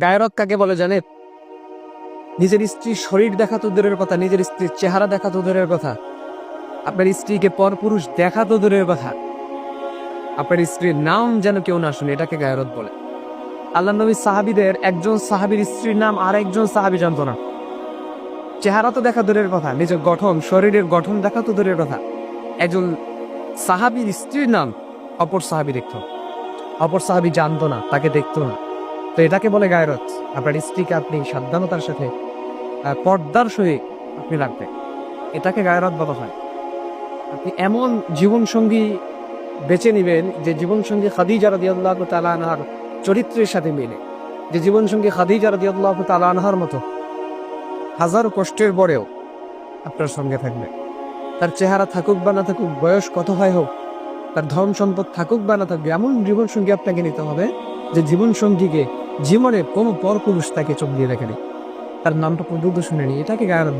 গায়রত কাকে বলে জানেন? নিজের স্ত্রীর শরীর দেখা তো দূরের কথা, নিজের স্ত্রীর চেহারা দেখা তো দূরের কথা, আপনার স্ত্রীকে পরপুরুষ দেখা তো দূরের কথা, আপনার স্ত্রীর নাম যেন কেউ না শুনে, এটাকে গায়রত বলে। আল্লাহ নবী সাহাবীদের একজন সাহাবীর স্ত্রীর নাম আর একজন সাহাবী জানতো না। চেহারা তো দেখা দূরের কথা, নিজের গঠন, শরীরের গঠন দেখা তো দূরের কথা, একজন সাহাবীর স্ত্রীর নাম অপর সাহাবী দেখতো, অপর সাহাবী জানতো না, তাকে দেখতো না। তো এটাকে বলে গায়রত। আপনার স্ত্রীকে আপনি সাবধানতার সাথে পর্দার সহিত আপনি রাখবেন, এটাকে গায়রত বলা হয়। আপনি এমন জীবনসঙ্গী বেছে নেবেন যে জীবনসঙ্গী খাদিজা রাদিয়াল্লাহু তাআলা আনহার চরিত্রের সাথে মিলে, যে জীবনসঙ্গী খাদিজা রাদিয়াল্লাহু তাআলা আনহার মতো হাজার কষ্টের পরেও আপনার সঙ্গে থাকবে। তার চেহারা থাকুক বা না থাকুক, বয়স কত হয় হোক, তার ধন সম্পদ থাকুক বা না থাকবে, এমন জীবনসঙ্গী আপনাকে নিতে হবে যে জীবনসঙ্গীকে জীবনে কোনো পরপুরুষ তাকে চোখ দিয়ে দেখেনি, তার নামটা পর্যন্ত শুনেনি, এটাকে গায়রত।